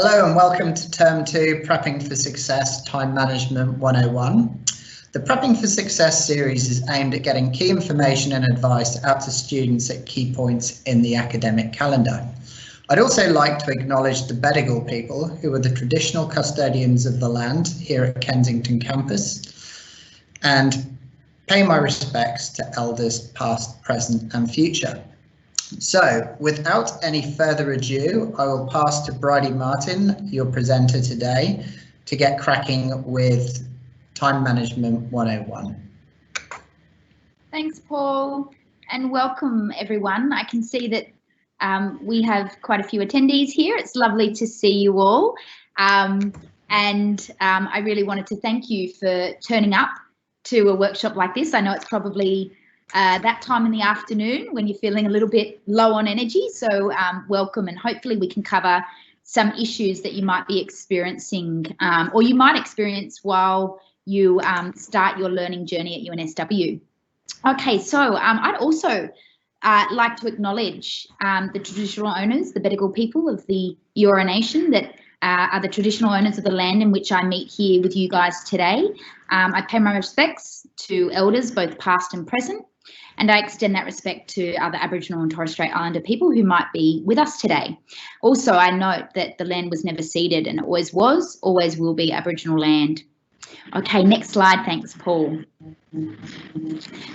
Hello and welcome to Term 2 Prepping for Success Time Management 101. The Prepping for Success series is aimed at getting key information and advice out to students at key points in the academic calendar. I'd also like to acknowledge the Bedigal people, who are the traditional custodians of the land here at Kensington campus, and pay my respects to elders past, present and future. So, without any further ado, I will pass to Bridie Martin, your presenter today, to get cracking with Time Management 101. Thanks, Paul, and welcome everyone. I can see that we have quite a few attendees here. It's lovely to see you all. I really wanted to thank you for turning up to a workshop like this. I know it's probably that time in the afternoon when you're feeling a little bit low on energy. So welcome, and hopefully we can cover some issues that you might be experiencing or you might experience while you start your learning journey at UNSW. Okay, so I'd also like to acknowledge the traditional owners, the Bedigal people of the Eora Nation that are the traditional owners of the land in which I meet here with you guys today. I pay my respects to elders, both past and present, and I extend that respect to other Aboriginal and Torres Strait Islander people who might be with us today. Also, I note that the land was never ceded and it always was, always will be Aboriginal land. Okay, next slide. Thanks, Paul.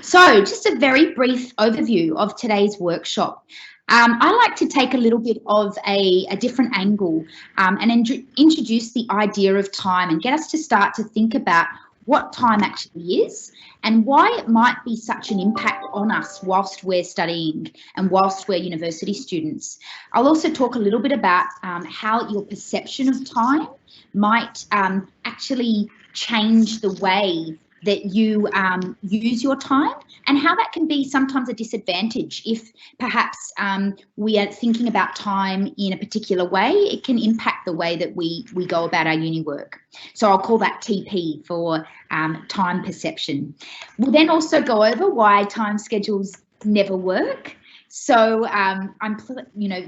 So just a very brief overview of today's workshop. I like to take a little bit of a different angle and introduce the idea of time and get us to start to think about what time actually is and why it might be such an impact on us whilst we're studying and whilst we're university students. I'll also talk a little bit about how your perception of time might actually change the way that you use your time, and how that can be sometimes a disadvantage if perhaps we are thinking about time in a particular way. It can impact the way that we go about our uni work. So I'll call that TP for time perception. We'll then also go over why time schedules never work. So I'm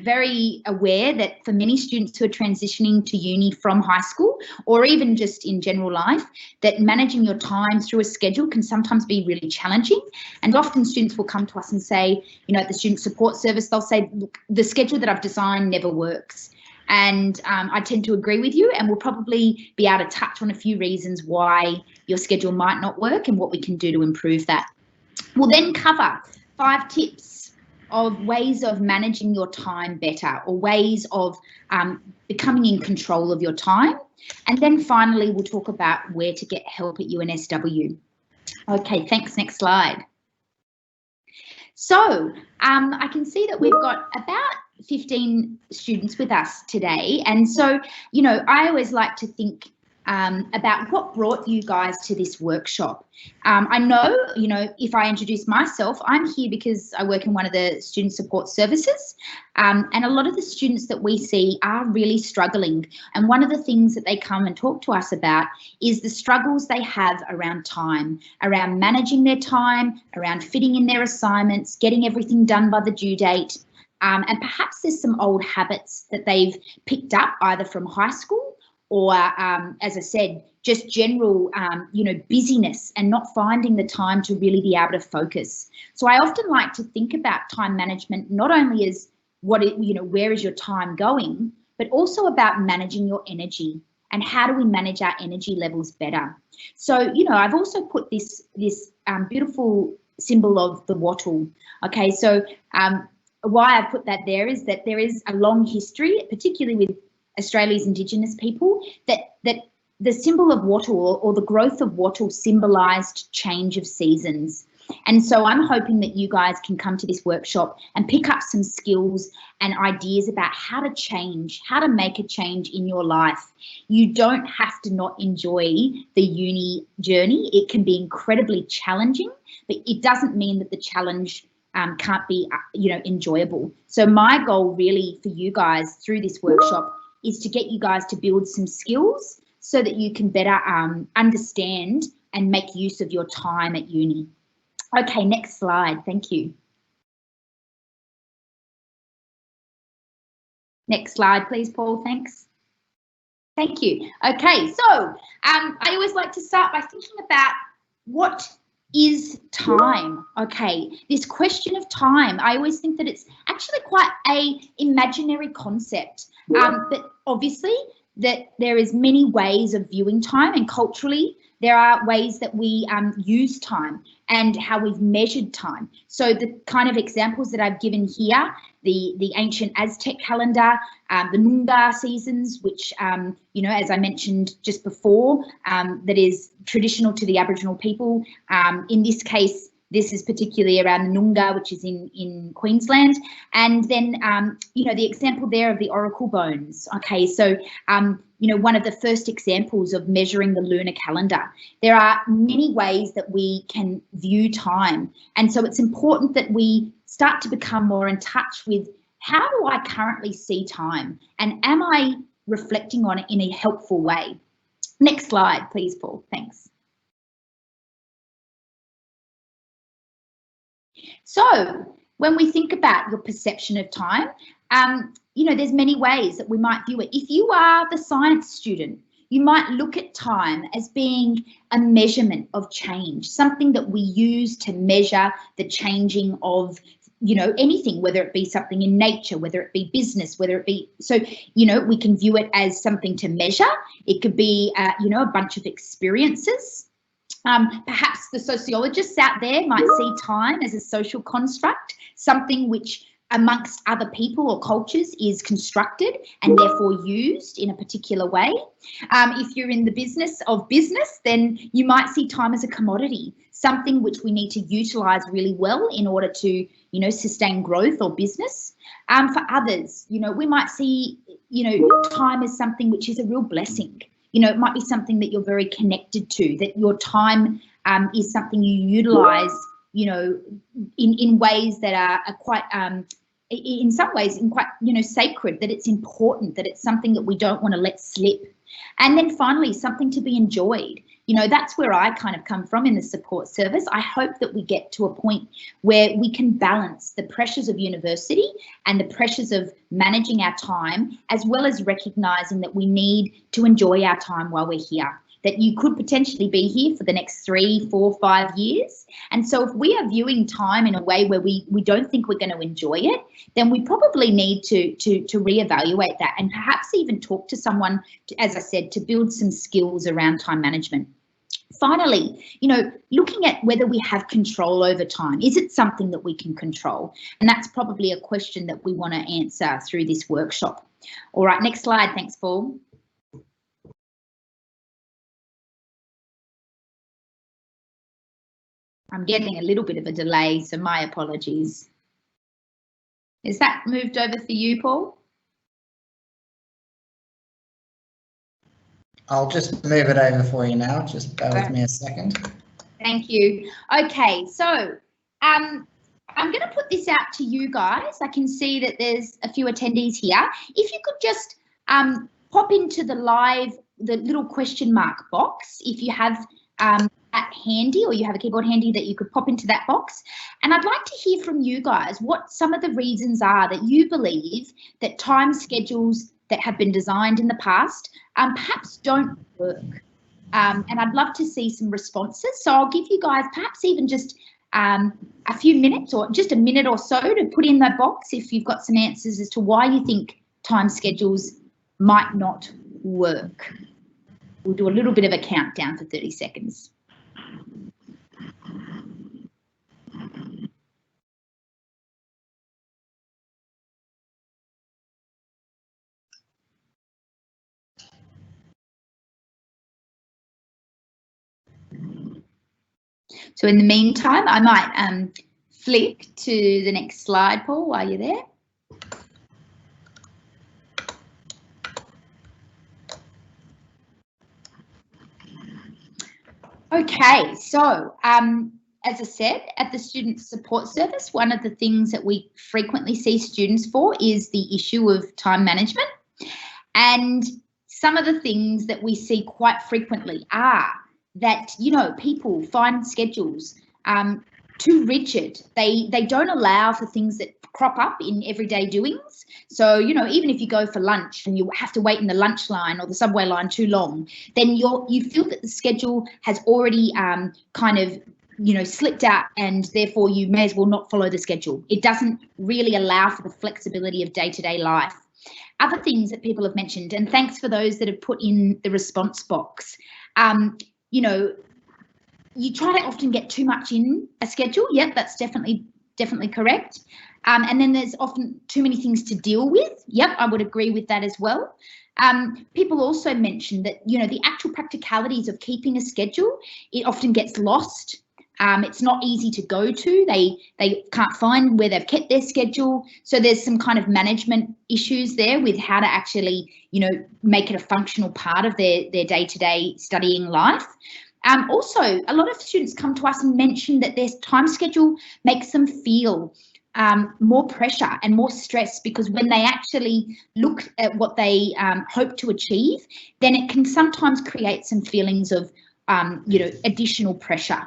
very aware that for many students who are transitioning to uni from high school or even just in general life, that managing your time through a schedule can sometimes be really challenging. And often students will come to us and say, at the student support service, they'll say, look, the schedule that I've designed never works. And I tend to agree with you, and we'll probably be able to touch on a few reasons why your schedule might not work and what we can do to improve that. We'll then cover 5 tips of ways of managing your time better, or ways of becoming in control of your time. And then finally, we'll talk about where to get help at UNSW. Okay, thanks. Next slide. So I can see that we've got about 15 students with us today. And so, I always like to think about what brought you guys to this workshop. I know, if I introduce myself, I'm here because I work in one of the student support services, and a lot of the students that we see are really struggling. And one of the things that they come and talk to us about is the struggles they have around time, around managing their time, around fitting in their assignments, getting everything done by the due date. And perhaps there's some old habits that they've picked up either from high school or, as I said, just general, busyness and not finding the time to really be able to focus. So I often like to think about time management not only as where is your time going, but also about managing your energy and how do we manage our energy levels better. So, I've also put this beautiful symbol of the wattle. Okay, so why I put that there is that there is a long history, particularly with Australia's Indigenous people, that the symbol of wattle or the growth of wattle symbolised change of seasons. And so I'm hoping that you guys can come to this workshop and pick up some skills and ideas about how to change, how to make a change in your life. You don't have to not enjoy the uni journey. It can be incredibly challenging, but it doesn't mean that the challenge can't be, enjoyable. So my goal really for you guys through this workshop is to get you guys to build some skills so that you can better understand and make use of your time at uni. Okay, next slide. Thank you. Next slide, please, Paul. Thanks. Thank you. Okay, so I always like to start by thinking about what is time. Okay, this question of time, I always think that it's actually quite a imaginary concept, but obviously that there is many ways of viewing time, and culturally there are ways that we use time and how we've measured time. So the kind of examples that I've given here, the ancient Aztec calendar, the Nunga seasons, which, you know, as I mentioned just before, that is traditional to the Aboriginal people. In this case, this is particularly around the Nunga, which is in Queensland. And then, you know, the example there of the oracle bones. Okay, so, you know, one of the first examples of measuring the lunar calendar. There are many ways that we can view time. And so it's important that we start to become more in touch with, how do I currently see time? And am I reflecting on it in a helpful way? Next slide, please, Paul. Thanks. So when we think about your perception of time, you know, there's many ways that we might view it. If you are the science student, you might look at time as being a measurement of change, something that we use to measure the changing of, you know, anything, whether it be something in nature, whether it be business, whether it be, so, you know, we can view it as something to measure. It could be, you know, a bunch of experiences. Perhaps the sociologists out there might see time as a social construct, something which amongst other people or cultures is constructed and therefore used in a particular way. If you're in the business of business, then you might see time as a commodity, something which we need to utilise really well in order to, you know, sustain growth or business. For others, you know, we might see, you know, time as something which is a real blessing. You know, it might be something that you're very connected to, that your time is something you utilise, you know, in ways that are quite, in some ways, quite, you know, sacred, that it's important, that it's something that we don't want to let slip. And then finally, something to be enjoyed. You know, that's where I kind of come from in the support service. I hope that we get to a point where we can balance the pressures of university and the pressures of managing our time, as well as recognising that we need to enjoy our time while we're here, that you could potentially be here for the next 3, 4, 5 years. And so if we are viewing time in a way where we don't think we're going to enjoy it, then we probably need to reevaluate that, and perhaps even talk to someone, as I said, to build some skills around time management. Finally, you know, looking at whether we have control over time. Is it something that we can control? And that's probably a question that we want to answer through this workshop. All right, next slide. Thanks, Paul. I'm getting a little bit of a delay, so my apologies. Is that moved over for you, Paul? I'll just move it over for you now. Just bear with me a second. Thank you. Okay, so I'm going to put this out to you guys. I can see that there's a few attendees here. If you could just pop into the little question mark box, if you have that handy, or you have a keyboard handy that you could pop into that box. And I'd like to hear from you guys what some of the reasons are that you believe that time schedules that have been designed in the past perhaps don't work. And I'd love to see some responses. So I'll give you guys perhaps even just a few minutes, or just a minute or so, to put in that box if you've got some answers as to why you think time schedules might not work. We'll do a little bit of a countdown for 30 seconds. So in the meantime, I might flick to the next slide, Paul, while you're there. Okay, so as I said, at the Student Support Service, one of the things that we frequently see students for is the issue of time management. And some of the things that we see quite frequently are that, you know, people find schedules too rigid. They don't allow for things that crop up in everyday doings. So, you know, even if you go for lunch and you have to wait in the lunch line or the subway line too long, then you feel that the schedule has already kind of, you know, slipped out, and therefore you may as well not follow the schedule. It doesn't really allow for the flexibility of day-to-day life. Other things that people have mentioned, and thanks for those that have put in the response box, you know, you try to often get too much in a schedule. Yep, that's definitely correct. And then there's often too many things to deal with. Yep, I would agree with that as well. People also mentioned that, you know, the actual practicalities of keeping a schedule, it often gets lost. It's not easy to go to. They can't find where they've kept their schedule. So there's some kind of management issues there with how to actually, you know, make it a functional part of their day-to-day studying life. Also, a lot of students come to us and mention that their time schedule makes them feel more pressure and more stress, because when they actually look at what they hope to achieve, then it can sometimes create some feelings of, you know, additional pressure.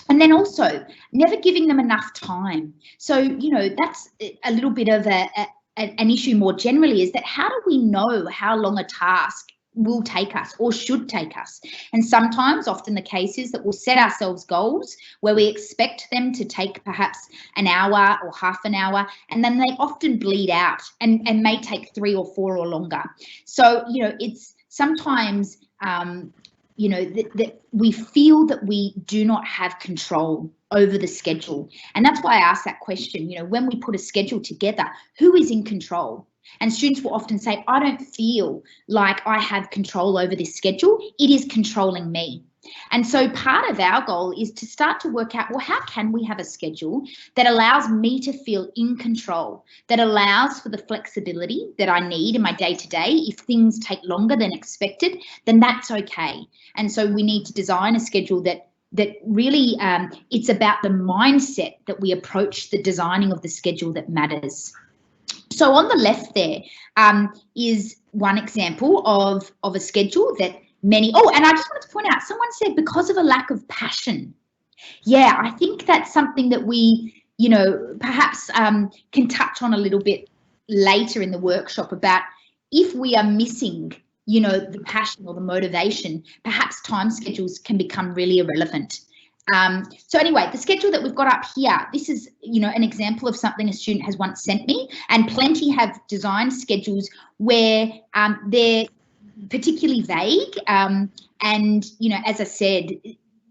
And then also never giving them enough time. So, you know, that's a little bit of an issue more generally, is that how do we know how long a task will take us or should take us? And sometimes, often the case is that we'll set ourselves goals where we expect them to take perhaps an hour or half an hour, and then they often bleed out and may take 3 or 4 or longer. So, you know, it's sometimes, you know, that we feel that we do not have control over the schedule. And that's why I asked that question, you know, when we put a schedule together, who is in control? And students will often say, I don't feel like I have control over this schedule. It is controlling me. And so part of our goal is to start to work out, well, how can we have a schedule that allows me to feel in control, that allows for the flexibility that I need in my day-to-day. If things take longer than expected, then that's okay. And so we need to design a schedule that really, it's about the mindset that we approach the designing of the schedule that matters. So on the left there is one example of a schedule that many, oh, and I just wanted to point out, someone said because of a lack of passion. Yeah, I think that's something that we, you know, perhaps can touch on a little bit later in the workshop about if we are missing, you know, the passion or the motivation, perhaps time schedules can become really irrelevant. So anyway, the schedule that we've got up here, this is, you know, an example of something a student has once sent me, and plenty have designed schedules where they're particularly vague. And, you know, as I said,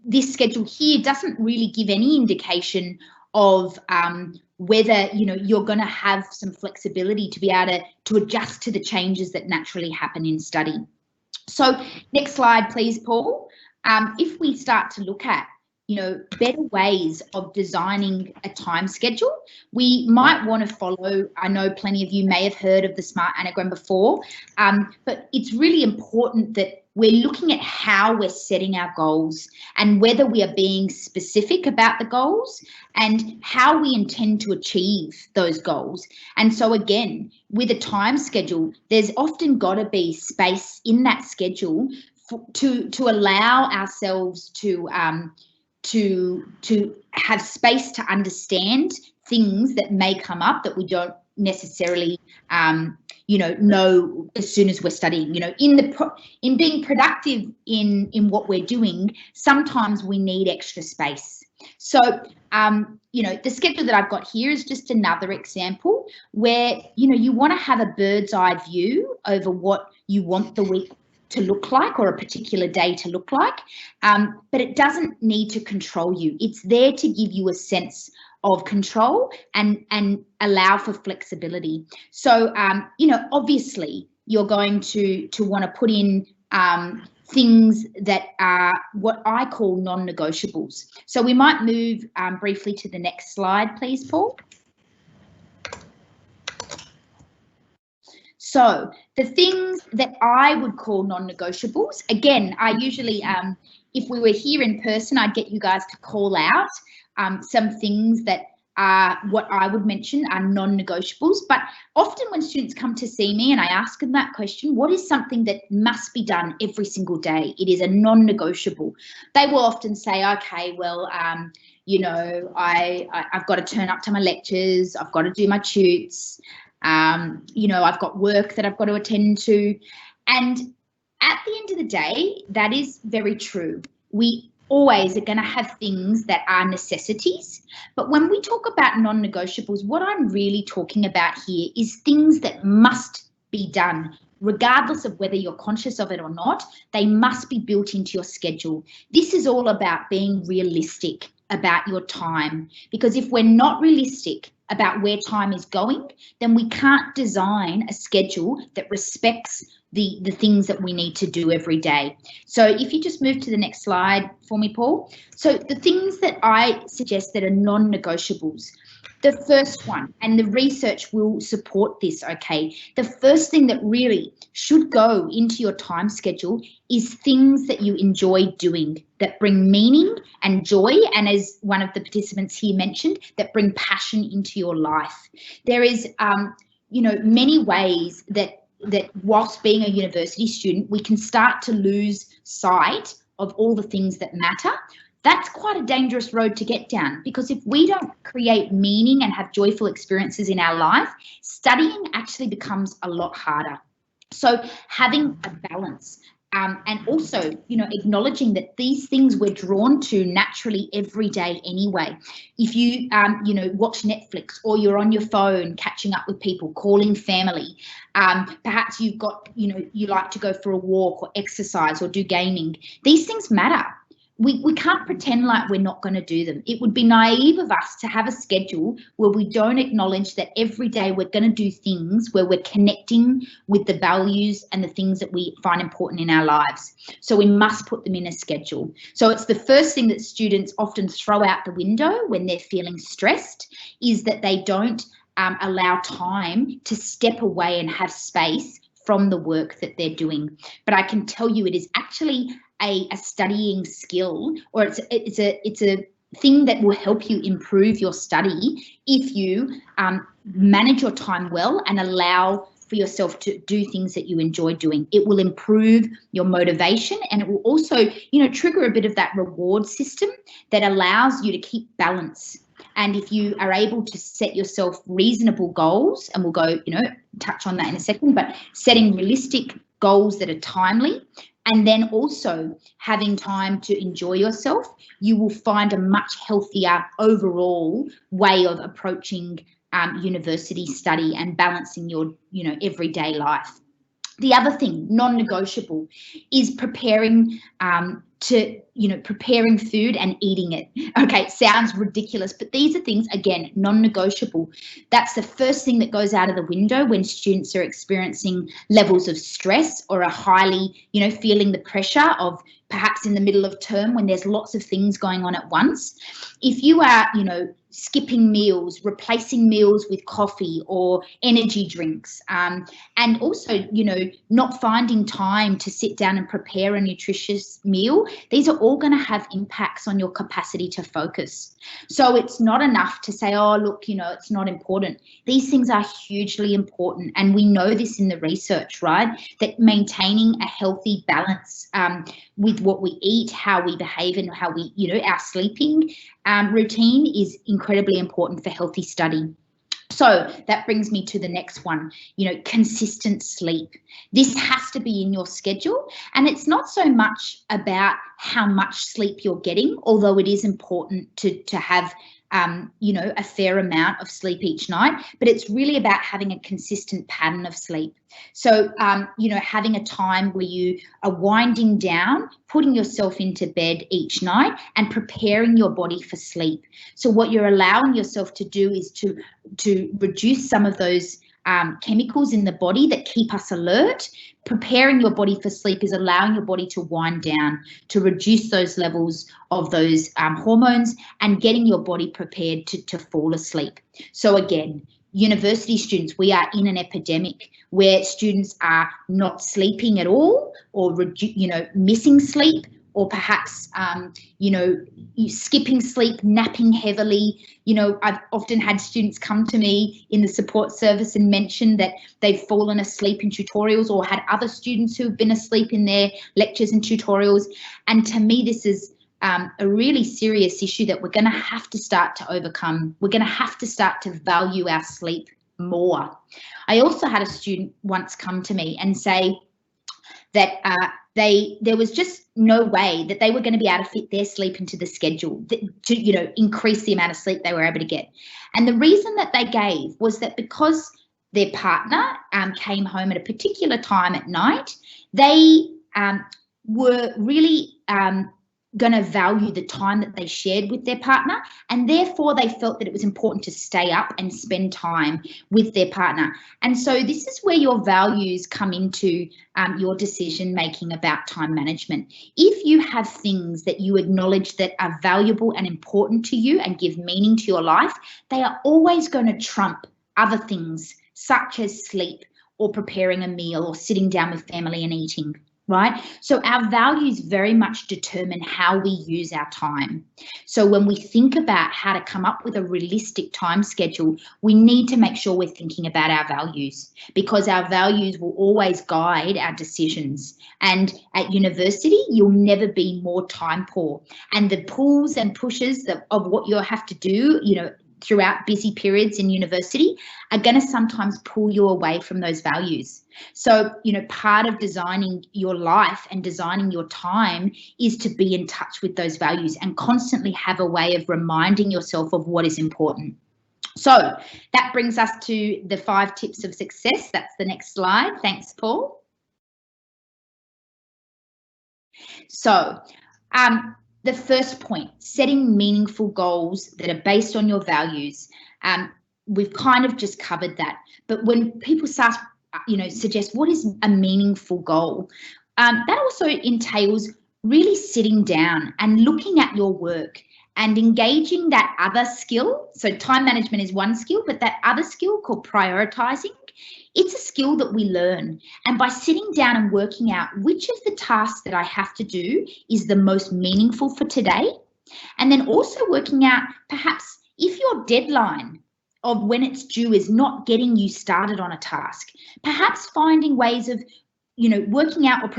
this schedule here doesn't really give any indication of whether, you know, you're going to have some flexibility to be able to adjust to the changes that naturally happen in study. So next slide, please, Paul. If we start to look at, you know, better ways of designing a time schedule, we might want to follow, I know plenty of you may have heard of the SMART anagram before, but it's really important that we're looking at how we're setting our goals and whether we are being specific about the goals and how we intend to achieve those goals. And so again, with a time schedule, there's often got to be space in that schedule to allow ourselves to have space to understand things that may come up that we don't necessarily you know as soon as we're studying. You know, in being productive in what we're doing, sometimes we need extra space. So you know, the schedule that I've got here is just another example where, you know, you want to have a bird's eye view over what you want the week to look like or a particular day to look like, but it doesn't need to control you. It's there to give you a sense of control and allow for flexibility. So, you know, obviously you're going to want to put in things that are what I call non-negotiables. So we might move briefly to the next slide, please, Paul. So the things that I would call non-negotiables, again, I usually, if we were here in person, I'd get you guys to call out some things that are what I would mention are non-negotiables. But often when students come to see me and I ask them that question, what is something that must be done every single day? It is a non-negotiable. They will often say, okay, well, You know, I've got to turn up to my lectures, I've got to do my tutes, you know, I've got work that I've got to attend to. And at the end of the day, that is very true. We always are going to have things that are necessities. But when we talk about non-negotiables, what I'm really talking about here is things that must be done. Regardless of whether you're conscious of it or not, they must be built into your schedule. This is all about being realistic about your time, because if we're not realistic about where time is going, then we can't design a schedule that respects the things that we need to do every day. So if you just move to the next slide for me, Paul. So the things that I suggest that are non-negotiables. The first one, and the research will support this, okay, the first thing that really should go into your time schedule is things that you enjoy doing, that bring meaning and joy, and as one of the participants here mentioned, that bring passion into your life. There is, you know, many ways that whilst being a university student, we can start to lose sight of all the things that matter. That's quite a dangerous road to get down, because if we don't create meaning and have joyful experiences in our life, studying actually becomes a lot harder. So having a balance, and also, you know, acknowledging that these things we're drawn to naturally every day anyway. If you, you know, watch Netflix, or you're on your phone catching up with people, calling family, perhaps you've got, you know, you like to go for a walk or exercise or do gaming. These things matter. We can't pretend like we're not going to do them. It would be naive of us to have a schedule where we don't acknowledge that every day we're going to do things where we're connecting with the values and the things that we find important in our lives. So we must put them in a schedule. So it's the first thing that students often throw out the window when they're feeling stressed, is that they don't allow time to step away and have space from the work that they're doing. But I can tell you, it is actually a studying skill, or it's a thing that will help you improve your study if you manage your time well and allow for yourself to do things that you enjoy doing. It will improve your motivation, and it will also, you know, trigger a bit of that reward system that allows you to keep balance. And if you are able to set yourself reasonable goals, and we'll go, you know, touch on that in a second, but setting realistic goals that are timely, and then also having time to enjoy yourself, you will find a much healthier overall way of approaching university study and balancing your, you know, everyday life. The other thing, non-negotiable, is preparing preparing food and eating it. Okay, it sounds ridiculous, but these are things, again, non-negotiable. That's the first thing that goes out of the window when students are experiencing levels of stress or are highly, you know, feeling the pressure of perhaps in the middle of term when there's lots of things going on at once. If you are, you know, skipping meals, replacing meals with coffee or energy drinks, and also, you know, not finding time to sit down and prepare a nutritious meal, these are all going to have impacts on your capacity to focus. So it's not enough to say, oh, look, you know, it's not important. These things are hugely important, and we know this in the research, right, that maintaining a healthy balance with what we eat, how we behave, and how we, you know, our sleeping routine is incredibly important for healthy study. So that brings me to the next one, you know, consistent sleep. This has to be in your schedule, and it's not so much about how much sleep you're getting, although it is important to have you know, a fair amount of sleep each night, but it's really about having a consistent pattern of sleep. So, you know, having a time where you are winding down, putting yourself into bed each night and preparing your body for sleep. So what you're allowing yourself to do is to reduce some of those chemicals in the body that keep us alert. Preparing your body for sleep is allowing your body to wind down, to reduce those levels of those hormones, and getting your body prepared to fall asleep. So again, university students, we are in an epidemic where students are not sleeping at all, or you know, missing sleep, or perhaps you know, skipping sleep, napping heavily. You know, I've often had students come to me in the support service and mention that they've fallen asleep in tutorials, or had other students who've been asleep in their lectures and tutorials. And to me, this is a really serious issue that we're going to have to start to overcome. We're going to have to start to value our sleep more. I also had a student once come to me and say that there was just no way that they were going to be able to fit their sleep into the schedule to, you know, increase the amount of sleep they were able to get. And the reason that they gave was that because their partner came home at a particular time at night, they were really going to value the time that they shared with their partner, and therefore they felt that it was important to stay up and spend time with their partner. And so this is where your values come into your decision making about time management. If you have things that you acknowledge that are valuable and important to you and give meaning to your life, they are always going to trump other things such as sleep or preparing a meal or sitting down with family and eating. Right? So our values very much determine how we use our time. So when we think about how to come up with a realistic time schedule, we need to make sure we're thinking about our values, because our values will always guide our decisions. And at university, you'll never be more time poor. And the pulls and pushes of what you have to do, you know, throughout busy periods in university are going to sometimes pull you away from those values. So, you know, part of designing your life and designing your time is to be in touch with those values and constantly have a way of reminding yourself of what is important. So that brings us to the 5 tips of success. That's the next slide. Thanks, Paul. So, the first point, setting meaningful goals that are based on your values. We've kind of just covered that. But when people start, you know, suggest what is a meaningful goal, that also entails really sitting down and looking at your work and engaging that other skill. So time management is one skill, but that other skill called prioritizing, it's a skill that we learn. And by sitting down and working out which of the tasks that I have to do is the most meaningful for today, and then also working out perhaps if your deadline of when it's due is not getting you started on a task, perhaps finding ways of, you know, working out or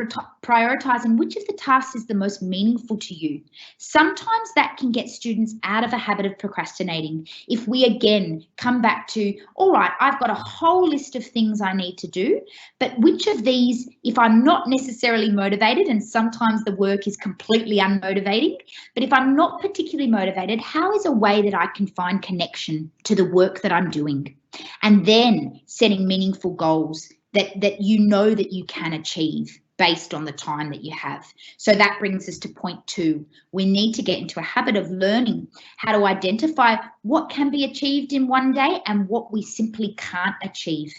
prioritizing which of the tasks is the most meaningful to you. Sometimes that can get students out of a habit of procrastinating. If we again come back to, all right, I've got a whole list of things I need to do, but which of these, if I'm not necessarily motivated, and sometimes the work is completely unmotivating, but if I'm not particularly motivated, how is a way that I can find connection to the work that I'm doing? And then setting meaningful goals that you know that you can achieve based on the time that you have. So that brings us to point 2. We need to get into a habit of learning how to identify what can be achieved in one day and what we simply can't achieve.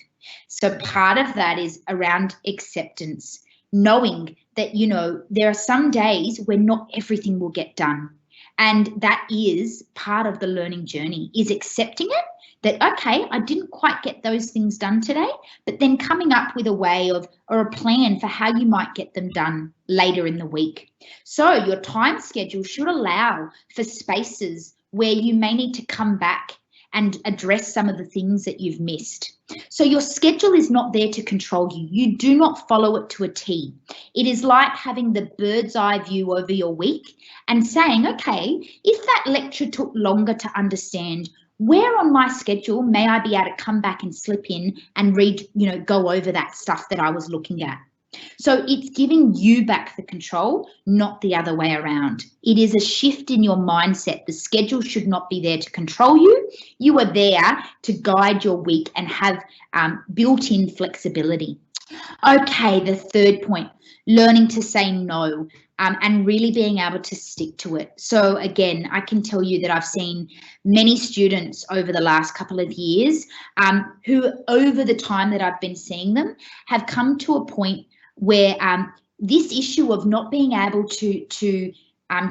So part of that is around acceptance, knowing that, you know, there are some days where not everything will get done. And that is part of the learning journey, is accepting it, that, okay, I didn't quite get those things done today, but then coming up with a way of, or a plan for how you might get them done later in the week. So your time schedule should allow for spaces where you may need to come back and address some of the things that you've missed. So your schedule is not there to control you. You do not follow it to a T. It is like having the bird's eye view over your week and saying, okay, if that lecture took longer to understand, where on my schedule may I be able to come back and slip in and read, you know, go over that stuff that I was looking at. So it's giving you back the control, not the other way around. It is a shift in your mindset. The schedule should not be there to control you. You are there to guide your week and have built-in flexibility. Okay, the third point, learning to say no. And really being able to stick to it. So again, I can tell you that I've seen many students over the last couple of years who, over the time that I've been seeing them, have come to a point where this issue of not being able to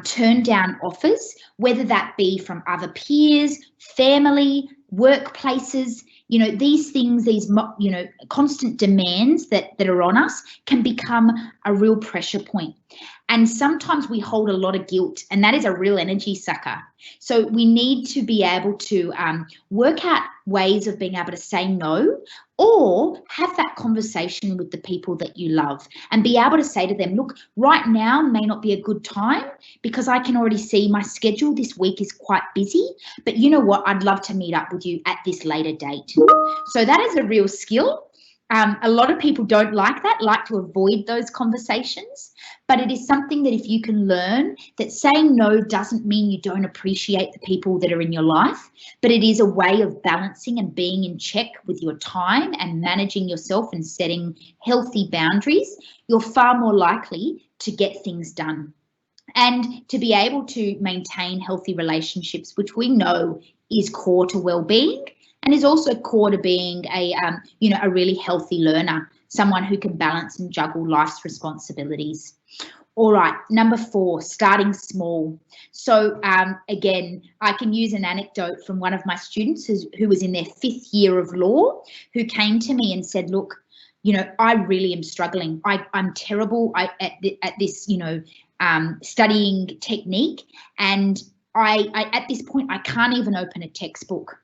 turn down offers, whether that be from other peers, family, workplaces, You know, these things, these, you know, constant demands that are on us can become a real pressure point. And sometimes we hold a lot of guilt, and that is a real energy sucker. So we need to be able to work out ways of being able to say no, or have that conversation with the people that you love and be able to say to them, look, right now may not be a good time because I can already see my schedule this week is quite busy, but you know what, I'd love to meet up with you at this later date. So that is a real skill. A lot of people don't like that, like to avoid those conversations, but it is something that if you can learn, that saying no doesn't mean you don't appreciate the people that are in your life, but it is a way of balancing and being in check with your time and managing yourself and setting healthy boundaries. You're far more likely to get things done and to be able to maintain healthy relationships, which we know is core to well-being. And is also core to being a, you know, a really healthy learner, someone who can balance and juggle life's responsibilities. All right, number 4, starting small. So again, I can use an anecdote from one of my students who was in their 5th year of law, who came to me and said, look, you know, I really am struggling. I'm terrible at this, you know, studying technique. And I at this point, I can't even open a textbook.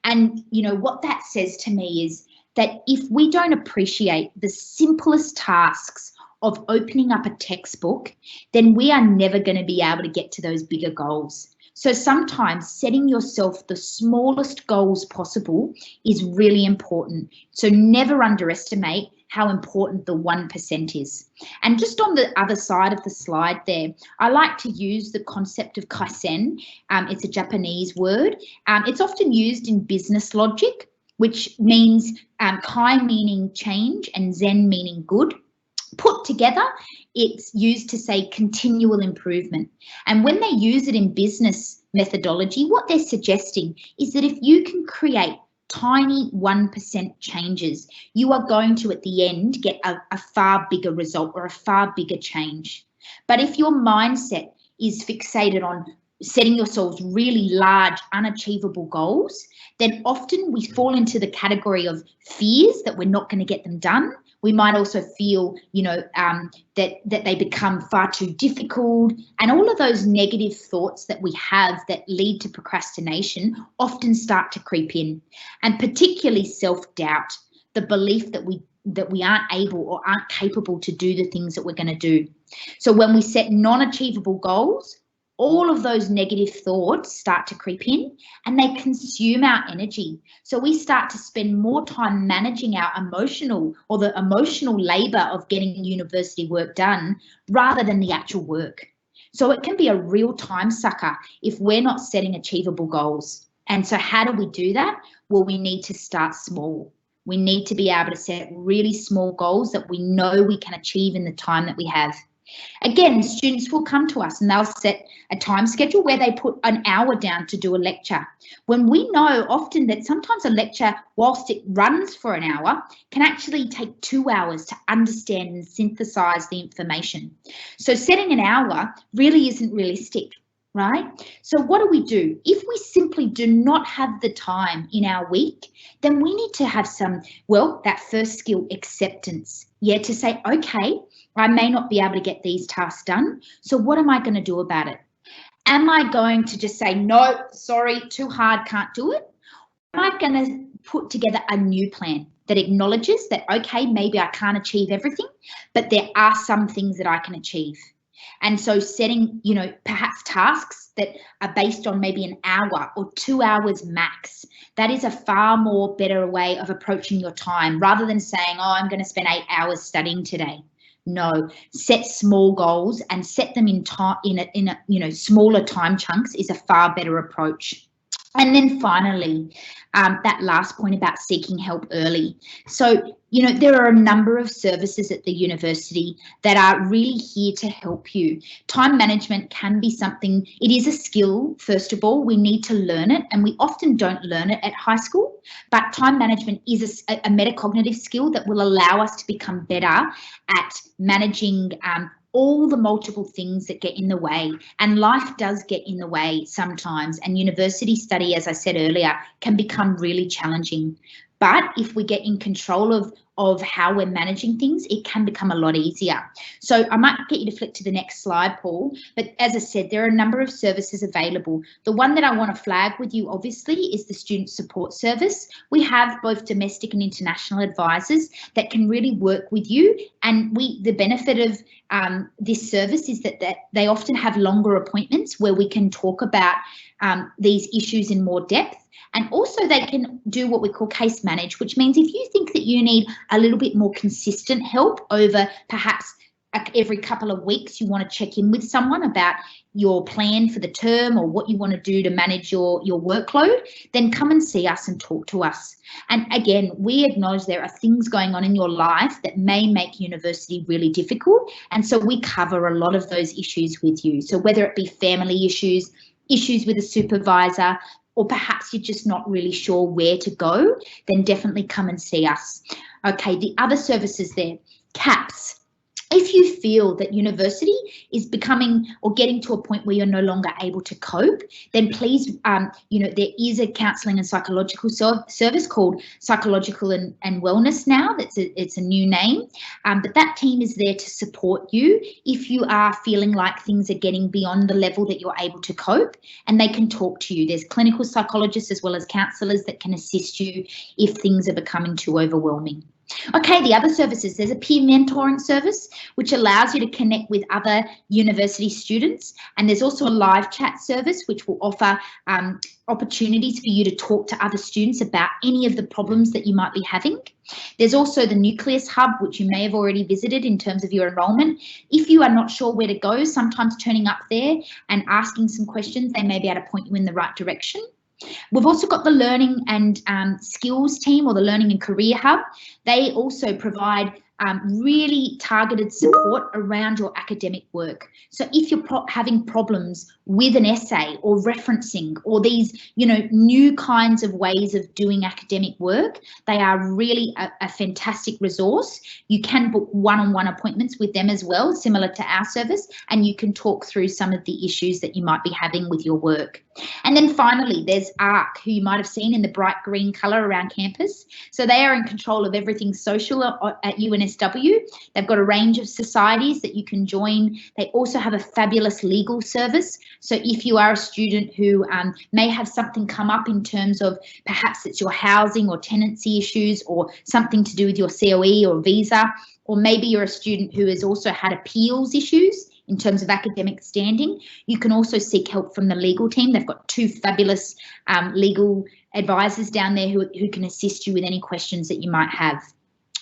And, you know, what that says to me is that if we don't appreciate the simplest tasks of opening up a textbook, then we are never going to be able to get to those bigger goals. So sometimes setting yourself the smallest goals possible is really important. So never underestimate how important the 1% is. And just on the other side of the slide there, I like to use the concept of kaizen. It's a Japanese word. It's often used in business logic, which means kai meaning change and zen meaning good. Put together, it's used to say continual improvement. And when they use it in business methodology, what they're suggesting is that if you can create tiny 1% changes, you are going to, at the end, get a far bigger result or a far bigger change. But if your mindset is fixated on setting yourselves really large, unachievable goals, then often we fall into the category of fears that we're not going to get them done. We might also feel, you know, that they become far too difficult, and all of those negative thoughts that we have that lead to procrastination often start to creep in, and particularly self-doubt, the belief that we aren't able or aren't capable to do the things that we're going to do. So when we set non-achievable goals, all of those negative thoughts start to creep in and they consume our energy. So we start to spend more time managing our emotional or the emotional labor of getting university work done rather than the actual work. So it can be a real time sucker if we're not setting achievable goals. And so how do we do that? Well, we need to start small. We need to be able to set really small goals that we know we can achieve in the time that we have. Again, students will come to us and they'll set a time schedule where they put an hour down to do a lecture. When we know often that sometimes a lecture, whilst it runs for an hour, can actually take 2 hours to understand and synthesize the information. So setting an hour really isn't realistic, right? So what do? If we simply do not have the time in our week, then we need to have some, well, that first skill, acceptance. Yeah, to say, okay, I may not be able to get these tasks done. So what am I going to do about it? Am I going to just say, no, sorry, too hard, can't do it? Am I going to put together a new plan that acknowledges that, okay, maybe I can't achieve everything, but there are some things that I can achieve. And so setting, you know, perhaps tasks that are based on maybe an hour or 2 hours max, that is a far more better way of approaching your time rather than saying, oh, I'm going to spend 8 hours studying today. No, set small goals and set them in a smaller time chunks is a far better approach. And then finally, that last point about seeking help early. So, you know, there are a number of services at the university that are really here to help you. Time management can be something, it is a skill, first of all, we need to learn it, and we often don't learn it at high school, but time management is a metacognitive skill that will allow us to become better at managing all the multiple things that get in the way, and life does get in the way sometimes, and university study, as I said earlier, can become really challenging. But if we get in control of how we're managing things, it can become a lot easier. So I might get you to flick to the next slide, Paul. But as I said, there are a number of services available. The one that I want to flag with you, obviously, is the Student Support Service. We have both domestic and international advisors that can really work with you. And the benefit of this service is that they often have longer appointments where we can talk about these issues in more depth. And also they can do what we call case manage, which means if you think that you need a little bit more consistent help over perhaps every couple of weeks, you want to check in with someone about your plan for the term or what you want to do to manage your workload, then come and see us and talk to us. And again, we acknowledge there are things going on in your life that may make university really difficult. And so we cover a lot of those issues with you. So whether it be family issues with a supervisor, or perhaps you're just not really sure where to go, then definitely come and see us. Okay, the other services there, CAPS. If you feel that university is becoming or getting to a point where you're no longer able to cope, then please, there is a counselling and psychological service called Psychological and Wellness now. It's a new name, but that team is there to support you if you are feeling like things are getting beyond the level that you're able to cope, and they can talk to you. There's clinical psychologists as well as counsellors that can assist you if things are becoming too overwhelming. Okay, the other services, there's a peer mentoring service which allows you to connect with other university students, and there's also a live chat service which will offer opportunities for you to talk to other students about any of the problems that you might be having. There's also the Nucleus Hub, which you may have already visited in terms of your enrolment. If you are not sure where to go, sometimes turning up there and asking some questions, they may be able to point you in the right direction. We've also got the Learning and Skills team, or the Learning and Career Hub. They also provide really targeted support around your academic work. So if you're having problems with an essay or referencing or these, new kinds of ways of doing academic work, they are really a fantastic resource. You can book one-on-one appointments with them as well, similar to our service, and you can talk through some of the issues that you might be having with your work. And then finally, there's ARC, who you might have seen in the bright green colour around campus. So they are in control of everything social at UNSW. They've got a range of societies that you can join. They also have a fabulous legal service. So if you are a student who may have something come up in terms of perhaps it's your housing or tenancy issues or something to do with your COE or visa, or maybe you're a student who has also had appeals issues in terms of academic standing, you can also seek help from the legal team. They've got two fabulous legal advisors down there who can assist you with any questions that you might have.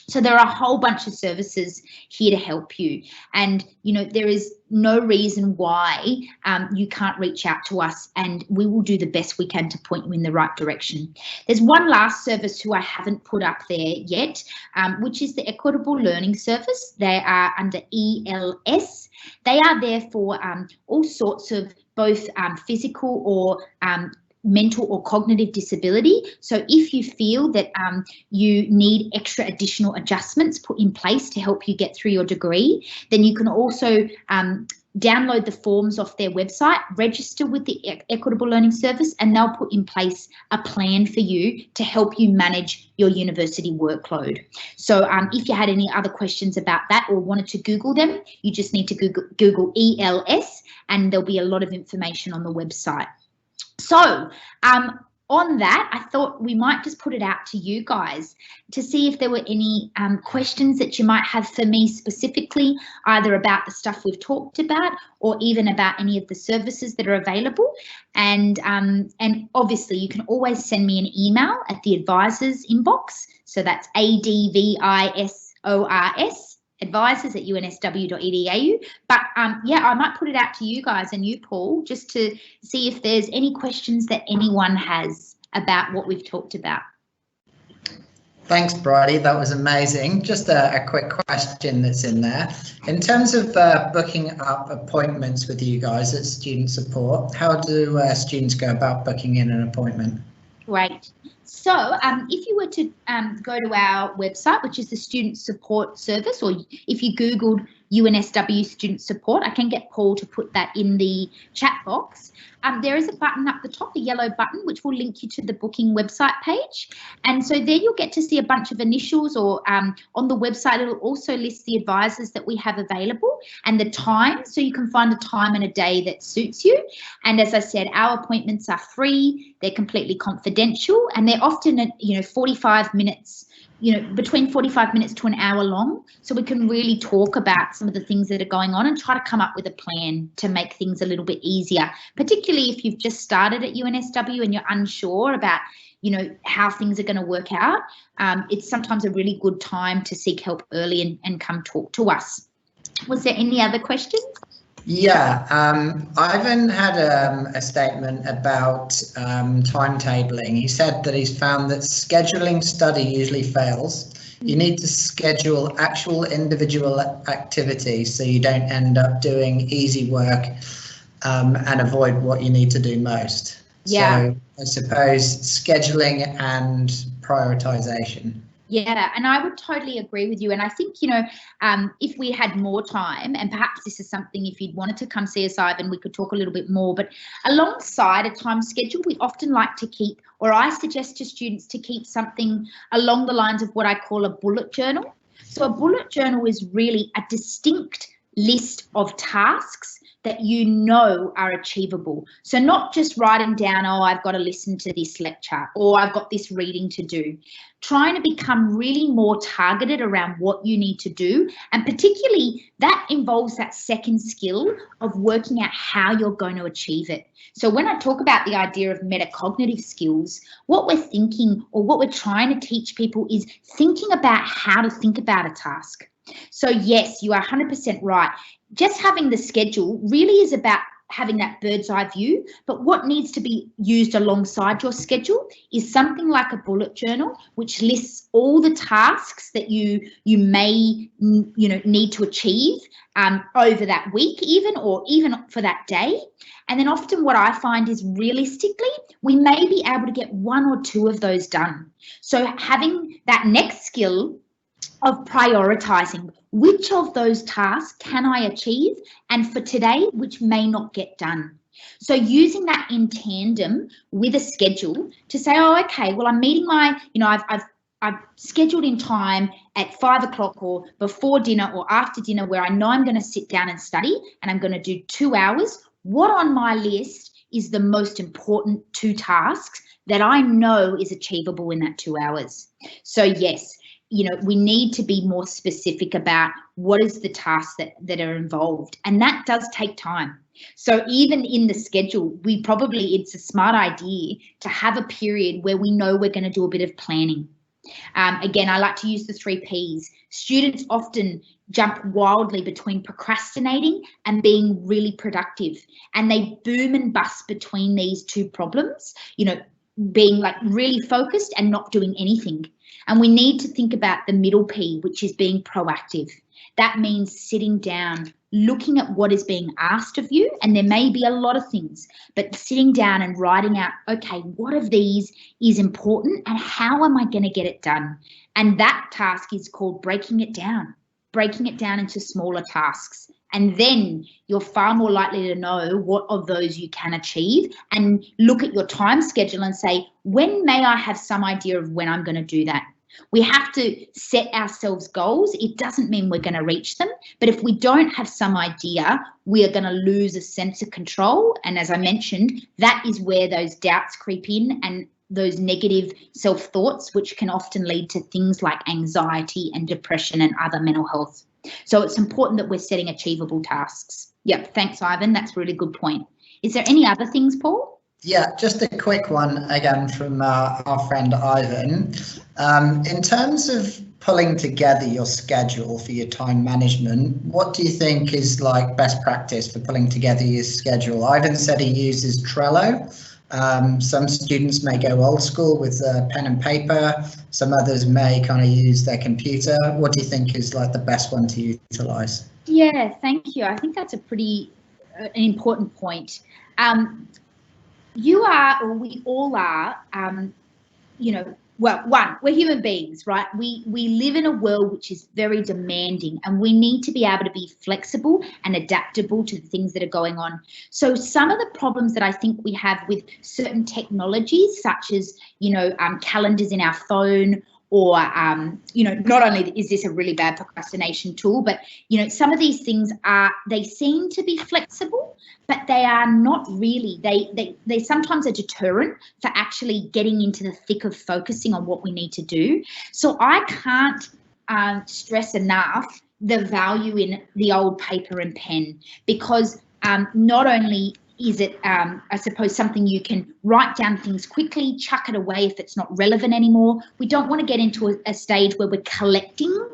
So there are a whole bunch of services here to help you. And, there is no reason why you can't reach out to us, and we will do the best we can to point you in the right direction. There's one last service who I haven't put up there yet, which is the Equitable Learning Service. They are under ELS. They are there for all sorts of both physical or mental or cognitive disability. So if you feel that you need extra additional adjustments put in place to help you get through your degree, then you can also download the forms off their website, register with the Equitable Learning Service, and they'll put in place a plan for you to help you manage your university workload. So if you had any other questions about that or wanted to Google them, you just need to Google ELS, and there'll be a lot of information on the website. So on that, I thought we might just put it out to you guys to see if there were any questions that you might have for me specifically, either about the stuff we've talked about or even about any of the services that are available. And obviously you can always send me an email at the advisors inbox. So that's ADVISORS. advisors@unsw.edu. But yeah, I might put it out to you guys and you, Paul, just to see if there's any questions that anyone has about what we've talked about. Thanks, Bridie. That was amazing. Just a quick question that's in there. In terms of booking up appointments with you guys at Student Support, how do students go about booking in an appointment? Great. So if you were to go to our website, which is the Student Support Service, or if you Googled UNSW student support. I can get Paul to put that in the chat box. There is a button up the top, a yellow button, which will link you to the booking website page. And so there you'll get to see a bunch of initials, or on the website, it'll also list the advisors that we have available and the time. So you can find a time and a day that suits you. And as I said, our appointments are free, they're completely confidential, and they're often at, 45 minutes, between 45 minutes to an hour long. So we can really talk about some of the things that are going on and try to come up with a plan to make things a little bit easier, particularly if you've just started at UNSW and you're unsure about, how things are going to work out. It's sometimes a really good time to seek help early and come talk to us. Was there any other questions? Yeah, Ivan had a statement about timetabling. He said that he's found that scheduling study usually fails. You need to schedule actual individual activities so you don't end up doing easy work and avoid what you need to do most. Yeah. So I suppose scheduling and prioritization. Yeah, and I would totally agree with you. And I think, if we had more time, and perhaps this is something, if you'd wanted to come see us, Ivan, we could talk a little bit more, but alongside a time schedule, we often like to keep, or I suggest to students to keep something along the lines of what I call a bullet journal. So a bullet journal is really a distinct list of tasks that are achievable. So not just writing down, oh, I've got to listen to this lecture, or I've got this reading to do. Trying to become really more targeted around what you need to do, and particularly that involves that second skill of working out how you're going to achieve it. So when I talk about the idea of metacognitive skills, what we're thinking, or what we're trying to teach people, is thinking about how to think about a task. So yes, you are 100% right. Just having the schedule really is about having that bird's eye view, but what needs to be used alongside your schedule is something like a bullet journal, which lists all the tasks that you may need to achieve over that week, or even for that day. And then often what I find is, realistically, we may be able to get one or two of those done. So having that next skill of prioritizing, which of those tasks can I achieve, and for today, which may not get done. So using that in tandem with a schedule to say, oh, okay, well, I'm meeting my, I've scheduled in time at 5 o'clock or before dinner or after dinner, where I know I'm going to sit down and study, and I'm going to do 2 hours. What on my list is the most important 2 tasks that I know is achievable in that 2 hours? So yes, we need to be more specific about what is the tasks that are involved, and that does take time. So even in the schedule, it's a smart idea to have a period where we know we're going to do a bit of planning. Again, I like to use the 3 Ps. Students often jump wildly between procrastinating and being really productive, and they boom and bust between these 2 problems, being like really focused and not doing anything. And we need to think about the middle P, which is being proactive. That means sitting down, looking at what is being asked of you, and there may be a lot of things, but sitting down and writing out, okay, what of these is important and how am I going to get it done? And that task is called breaking it down into smaller tasks. And then you're far more likely to know what of those you can achieve, and look at your time schedule and say, when may I have some idea of when I'm going to do that? We have to set ourselves goals. It doesn't mean we're going to reach them, but if we don't have some idea, we are going to lose a sense of control. And as I mentioned, that is where those doubts creep in, and those negative self-thoughts, which can often lead to things like anxiety and depression and other mental health. So it's important that we're setting achievable tasks. Yep, thanks, Ivan. That's a really good point. Is there any other things, Paul? Yeah, just a quick one again from our friend Ivan. In terms of pulling together your schedule for your time management, what do you think is like best practice for pulling together your schedule? Ivan said he uses Trello. Some students may go old school with pen and paper. Some others may kind of use their computer. What do you think is like the best one to utilize? Yeah, thank you. I think that's a pretty an important point. You are, or we all are, well, one, we're human beings, right? We live in a world which is very demanding, and we need to be able to be flexible and adaptable to the things that are going on. So some of the problems that I think we have with certain technologies, such as, calendars in our phone, or, not only is this a really bad procrastination tool, but, some of these things they seem to be flexible, but they are not really. They sometimes a deterrent for actually getting into the thick of focusing on what we need to do. So I can't stress enough the value in the old paper and pen, because not only is it, I suppose, something you can write down things quickly, chuck it away if it's not relevant anymore. We don't want to get into a stage where we're collecting,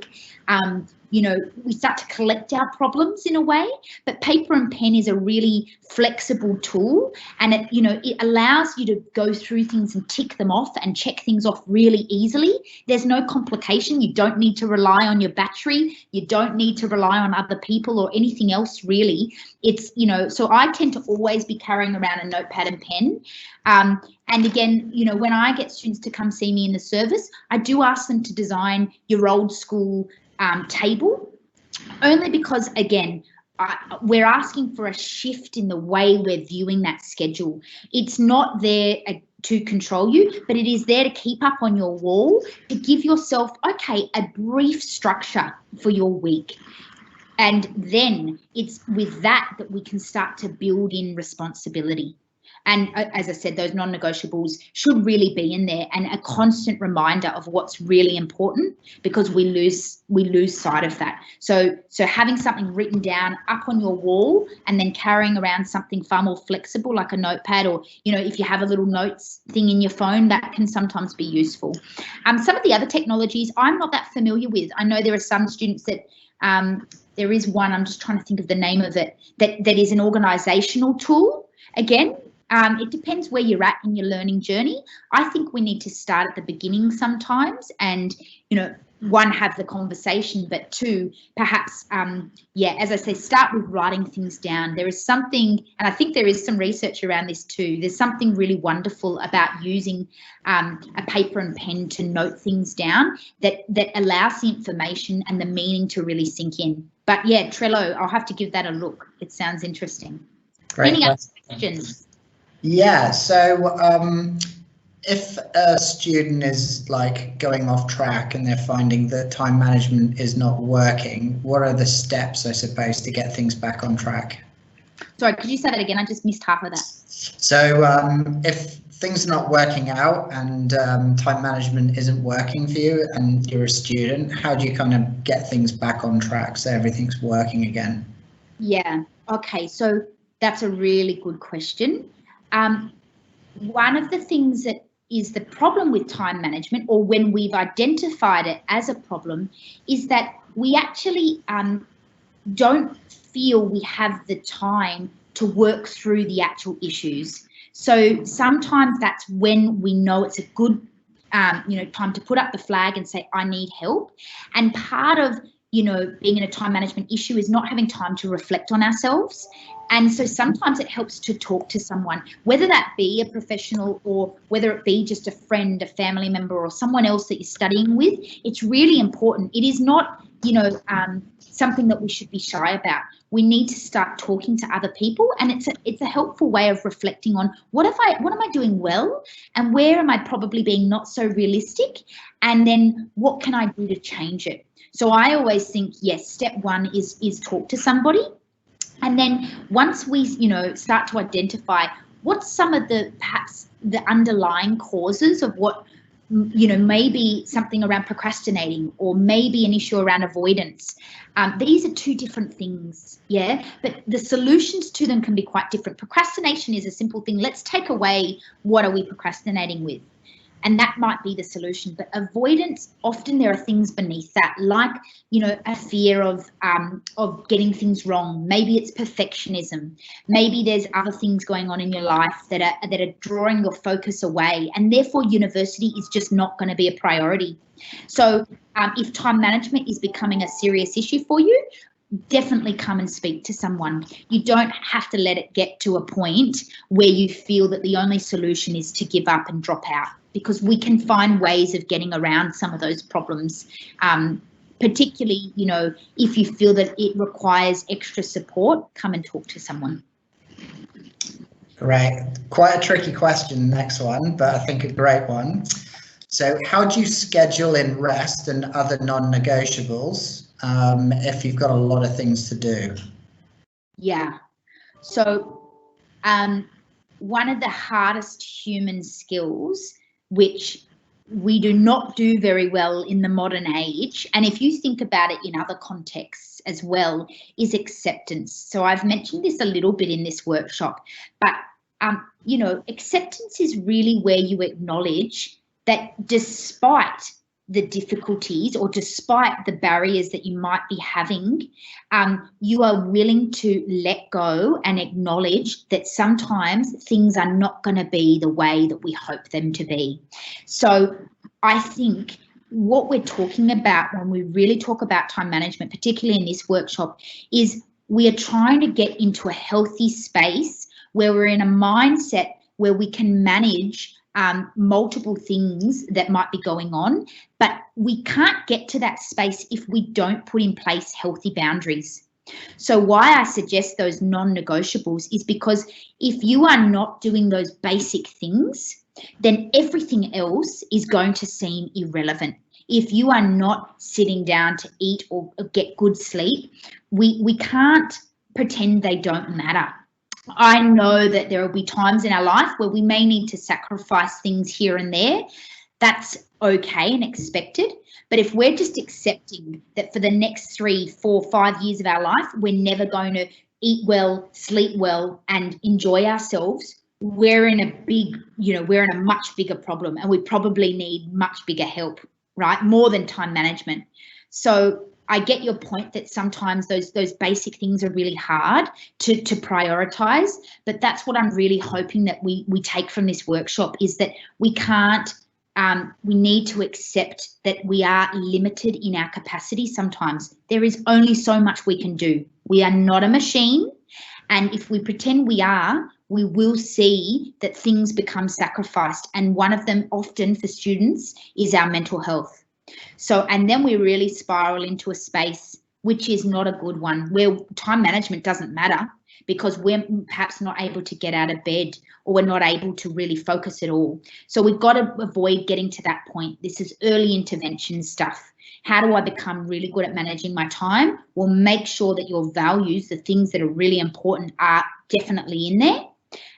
we start to collect our problems in a way, but paper and pen is a really flexible tool, and it allows you to go through things and tick them off and check things off really easily. There's no complication. You don't need to rely on your battery. You don't need to rely on other people or anything else, really. It's, so I tend to always be carrying around a notepad and pen. And again, when I get students to come see me in the service, I do ask them to design your old school table, only because, again, we're asking for a shift in the way we're viewing that schedule. It's not there to control you, but it is there to keep up on your wall, to give yourself, a brief structure for your week. And then it's with that we can start to build in responsibility. And as I said, those non-negotiables should really be in there, and a constant reminder of what's really important, because we lose sight of that. So having something written down up on your wall, and then carrying around something far more flexible like a notepad, or if you have a little notes thing in your phone, that can sometimes be useful. Some of the other technologies I'm not that familiar with. I know there are some students that there is one, I'm just trying to think of the name of it, that is an organisational tool. Again, it depends where you're at in your learning journey. I think we need to start at the beginning sometimes, and, one, have the conversation, but two, perhaps, as I say, start with writing things down. There is something, and I think there is some research around this too, there's something really wonderful about using a paper and pen to note things down that allows the information and the meaning to really sink in. But yeah, Trello, I'll have to give that a look. It sounds interesting. Great. Any other questions? Yeah, so if a student is like going off track and they're finding that time management is not working, what are the steps, I suppose, to get things back on track? Sorry, could you say that again? I just missed half of that. So if things are not working out and time management isn't working for you and you're a student, how do you kind of get things back on track so everything's working again? Yeah, okay, so that's a really good question. One of the things that is the problem with time management, or when we've identified it as a problem, is that we actually don't feel we have the time to work through the actual issues. So sometimes that's when we know it's a good time to put up the flag and say, I need help. And part of being in a time management issue is not having time to reflect on ourselves. And so sometimes it helps to talk to someone, whether that be a professional or whether it be just a friend, a family member, or someone else that you're studying with. It's really important. It is not, something that we should be shy about. We need to start talking to other people, and it's a helpful way of reflecting on what am I doing well, and where am I probably being not so realistic, and then what can I do to change it. So I always think, yes, step one is talk to somebody. And then once we, start to identify what's some of perhaps the underlying causes of what, maybe something around procrastinating, or maybe an issue around avoidance. These are two different things, yeah, but the solutions to them can be quite different. Procrastination is a simple thing. Let's take away what are we procrastinating with. And that might be the solution. But avoidance, often there are things beneath that, like, a fear of getting things wrong. Maybe it's perfectionism. Maybe there's other things going on in your life that are drawing your focus away, and therefore university is just not going to be a priority. So if time management is becoming a serious issue for you, definitely come and speak to someone. You don't have to let it get to a point where you feel that the only solution is to give up and drop out, because we can find ways of getting around some of those problems. Particularly, you know, if you feel that it requires extra support, come and talk to someone. Great. Quite a tricky question, next one, but I think a great one. So how do you schedule in rest and other non-negotiables if you've got a lot of things to do? Yeah. So one of the hardest human skills, which we do not do very well in the modern age, and if you think about it in other contexts as well, is acceptance. So I've mentioned this a little bit in this workshop, but you know, acceptance is really where you acknowledge that despite the difficulties or despite the barriers that you might be having, you are willing to let go and acknowledge that sometimes things are not going to be the way that we hope them to be. So I think what we're talking about when we really talk about time management, particularly in this workshop, is we are trying to get into a healthy space where we're in a mindset where we can manage multiple things that might be going on, but we can't get to that space if we don't put in place healthy boundaries. So why I suggest those non-negotiables is because if you are not doing those basic things, then everything else is going to seem irrelevant. If you are not sitting down to eat or get good sleep, we can't pretend they don't matter. I know that there will be times in our life where we may need to sacrifice things here and there. That's okay and expected. But if we're just accepting that for the next 3, 4, 5 years of our life, we're never going to eat well, sleep well, and enjoy ourselves, we're in a big, you know, we're in a much bigger problem, and we probably need much bigger help, right? More than time management. So I get your point that sometimes those basic things are really hard to prioritize, but that's what I'm really hoping that we take from this workshop, is that we can't, we need to accept that we are limited in our capacity sometimes. There is only so much we can do. We are not a machine, and if we pretend we are, we will see that things become sacrificed, and one of them often for students is our mental health. So, and then we really spiral into a space which is not a good one, where time management doesn't matter because we're perhaps not able to get out of bed, or we're not able to really focus at all. So we've got to avoid getting to that point. This is early intervention stuff. How do I become really good at managing my time? Well, make sure that your values, the things that are really important, are definitely in there.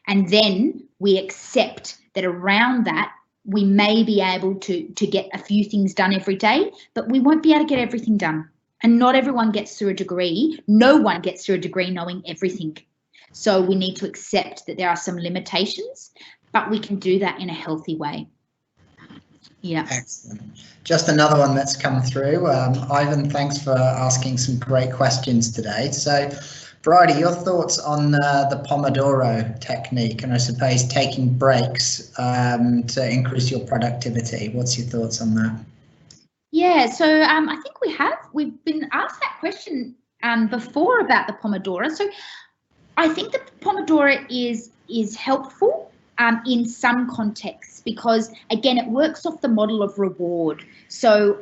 And then we accept that around that, we may be able to get a few things done every day, but we won't be able to get everything done. And not everyone gets through a degree. No one gets through a degree knowing everything. So we need to accept that there are some limitations, but we can do that in a healthy way. Yeah. Excellent. Just another one that's come through. Ivan, thanks for asking some great questions today. So, Bridie, your thoughts on the Pomodoro technique, and I suppose taking breaks to increase your productivity. What's your thoughts on that? Yeah, so I think we've been asked that question before about the Pomodoro. So I think the Pomodoro is helpful in some contexts, because again, it works off the model of reward. So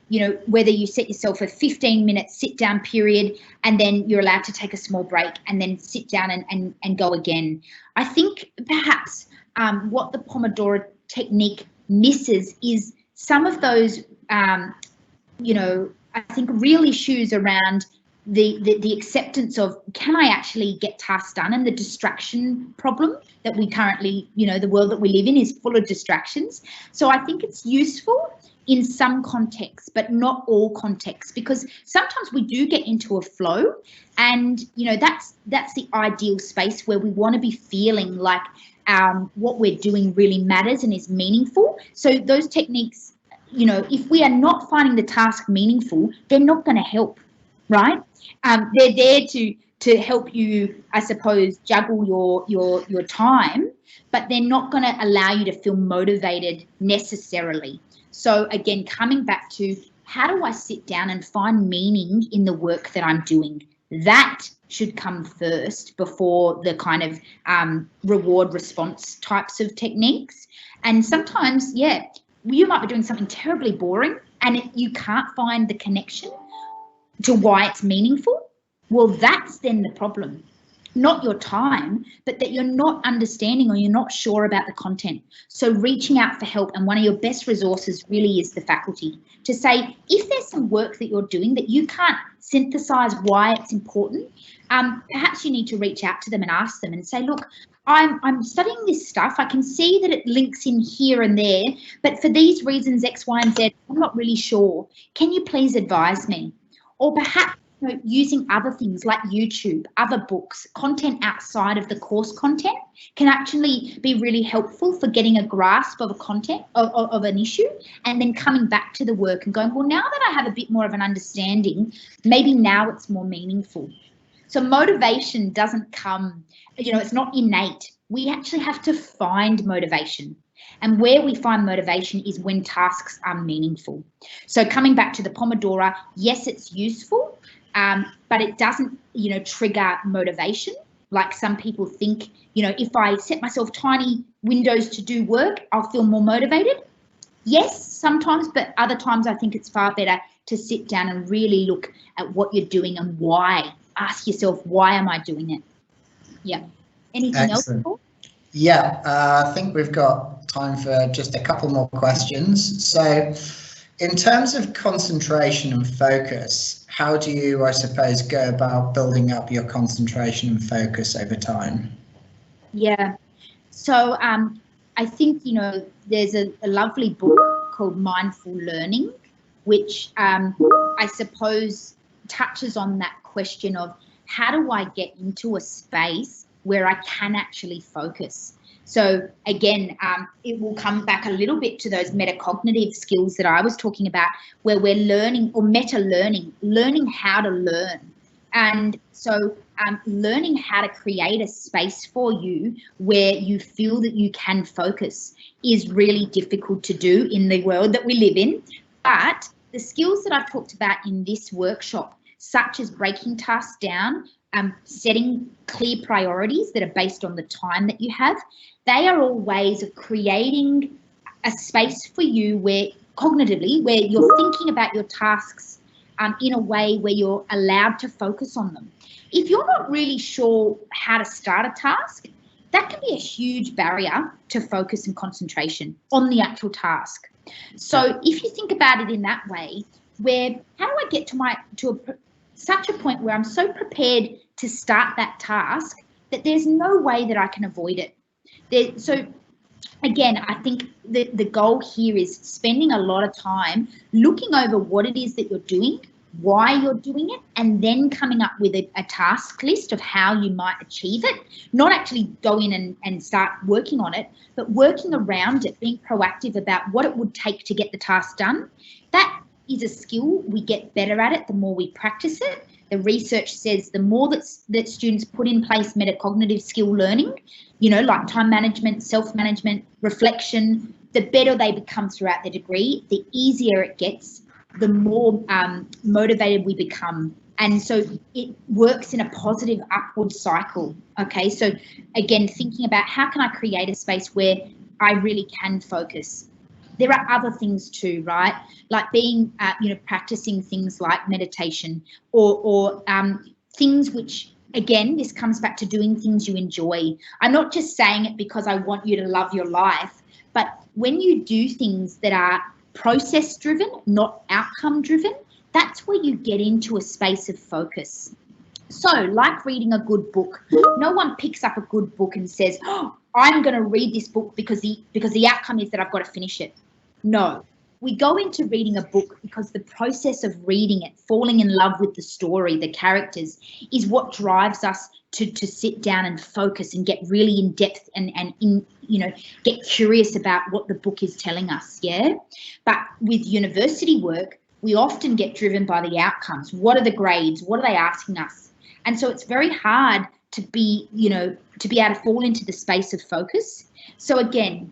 you know, whether you set yourself a 15-minute sit down period and then you're allowed to take a small break and then sit down and go again. I think perhaps what the Pomodoro technique misses is some of those, you know, I think real issues around the acceptance of, can I actually get tasks done, and the distraction problem that we currently, you know, the world that we live in is full of distractions. So I think it's useful in some contexts, but not all contexts, because sometimes we do get into a flow, and you know, that's the ideal space where we want to be feeling like what we're doing really matters and is meaningful. So those techniques, you know, if we are not finding the task meaningful, they're not going to help, right? They're there to help you, I suppose, juggle your time, but they're not going to allow you to feel motivated necessarily. So again, coming back to, how do I sit down and find meaning in the work that I'm doing? That should come first before the kind of reward response types of techniques. And sometimes, yeah, you might be doing something terribly boring and you can't find the connection to why it's meaningful. Well, that's then the problem. Not your time, but that you're not understanding or you're not sure about the content. So reaching out for help, and one of your best resources really is the faculty, to say, if there's some work that you're doing that you can't synthesize why it's important, perhaps you need to reach out to them and ask them and say, look, I'm studying this stuff. I can see that it links in here and there, but for these reasons, X, Y, and Z, I'm not really sure. Can you please advise me? Or perhaps using other things like YouTube, other books, content outside of the course content can actually be really helpful for getting a grasp of a content of an issue, and then coming back to the work and going, well, now that I have a bit more of an understanding, maybe now it's more meaningful. So motivation doesn't come, it's not innate. We actually have to find motivation. And where we find motivation is when tasks are meaningful. So coming back to the Pomodoro, yes, it's useful, but it doesn't, trigger motivation. Like some people think, if I set myself tiny windows to do work, I'll feel more motivated. Yes, sometimes, but other times I think it's far better to sit down and really look at what you're doing and why. Ask yourself, why am I doing it? Yeah. Anything Excellent. else? Yeah, I think we've got time for just a couple more questions. So in terms of concentration and focus, how do you, I suppose, go about building up your concentration and focus over time? Yeah. So I think, there's a lovely book called Mindful Learning, which I suppose touches on that question of how do I get into a space where I can actually focus. So again, it will come back a little bit to those metacognitive skills that I was talking about, where we're learning, or learning how to learn. And so learning how to create a space for you where you feel that you can focus is really difficult to do in the world that we live in. But the skills that I've talked about in this workshop, such as breaking tasks down, setting clear priorities that are based on the time that you have, they are all ways of creating a space for you where cognitively, where you're thinking about your tasks in a way where you're allowed to focus on them. If you're not really sure how to start a task, that can be a huge barrier to focus and concentration on the actual task. So if you think about it in that way, where how do I get to such a point where I'm so prepared to start that task that there's no way that I can avoid it. So again, I think the goal here is spending a lot of time looking over what it is that you're doing, why you're doing it, and then coming up with a task list of how you might achieve it. Not actually go in and start working on it, but working around it, being proactive about what it would take to get the task done. That is a skill. We get better at it the more we practice it. The research says the more that students put in place metacognitive skill learning, like time management, self-management, reflection, the better they become throughout the degree, the easier it gets, the more motivated we become. And so it works in a positive upward cycle. Okay, so again, thinking about how can I create a space where I really can focus. There are other things too, right? Like being, practicing things like meditation or things which, again, this comes back to doing things you enjoy. I'm not just saying it because I want you to love your life, but when you do things that are process driven, not outcome driven, that's where you get into a space of focus. So like reading a good book, no one picks up a good book and says, oh, I'm going to read this book because the outcome is that I've got to finish it. No, we go into reading a book because the process of reading it, falling in love with the story, the characters, is what drives us to sit down and focus and get really in depth and get curious about what the book is telling us. Yeah. But with university work, we often get driven by the outcomes. What are the grades? What are they asking us? And so it's very hard to be able to fall into the space of focus. So again,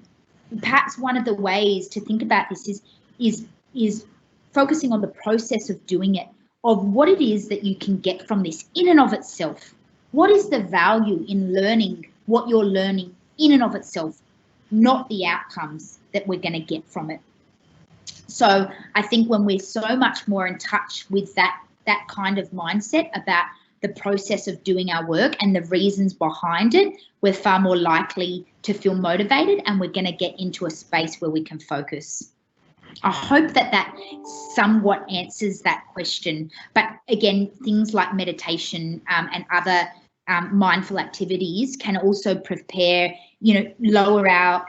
perhaps one of the ways to think about this is focusing on the process of doing it, of what it is that you can get from this in and of itself. What is the value in learning what you're learning in and of itself, not the outcomes that we're going to get from it. So I think when we're so much more in touch with that kind of mindset about the process of doing our work and the reasons behind it, we're far more likely to feel motivated, and we're going to get into a space where we can focus. I hope that somewhat answers that question. But again, things like meditation and other mindful activities can also prepare, lower our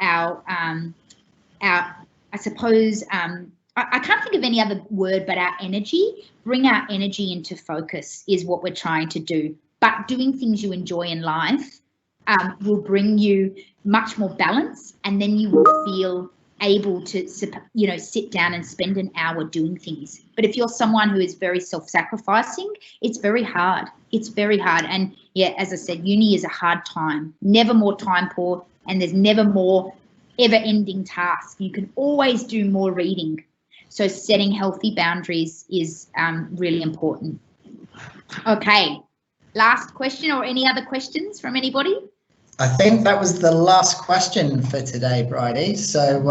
I suppose, I can't think of any other word, but our energy, bring our energy into focus is what we're trying to do. But doing things you enjoy in life will bring you much more balance, and then you will feel able to, sit down and spend an hour doing things. But if you're someone who is very self-sacrificing, it's very hard. It's very hard. And yeah, as I said, uni is a hard time, never more time poor, and there's never more ever-ending task. You can always do more reading. So setting healthy boundaries is really important. Okay, last question, or any other questions from anybody? I think that was the last question for today, Bridie. So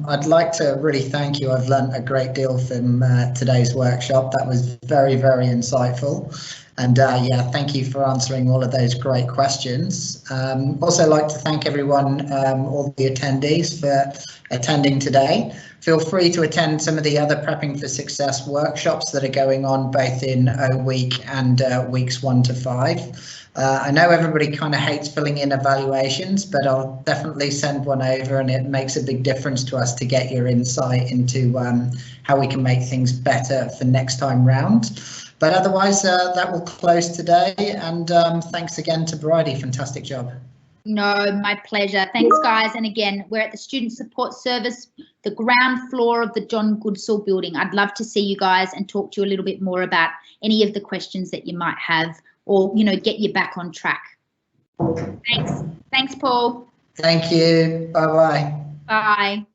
I'd like to really thank you. I've learned a great deal from today's workshop. That was very, very insightful. And yeah, thank you for answering all of those great questions. Also like to thank everyone, all the attendees, for attending today. Feel free to attend some of the other Prepping for Success workshops that are going on both in O Week and weeks 1 to 5. I know everybody kind of hates filling in evaluations, but I'll definitely send one over, and it makes a big difference to us to get your insight into how we can make things better for next time round. But otherwise, that will close today, and thanks again to Bridie. Fantastic job. No, my pleasure. Thanks, guys. And again, we're at the Student Support Service, the ground floor of the John Goodsall building. I'd love to see you guys and talk to you a little bit more about any of the questions that you might have, or, get you back on track. Thanks. Thanks, Paul. Thank you. Bye-bye. Bye.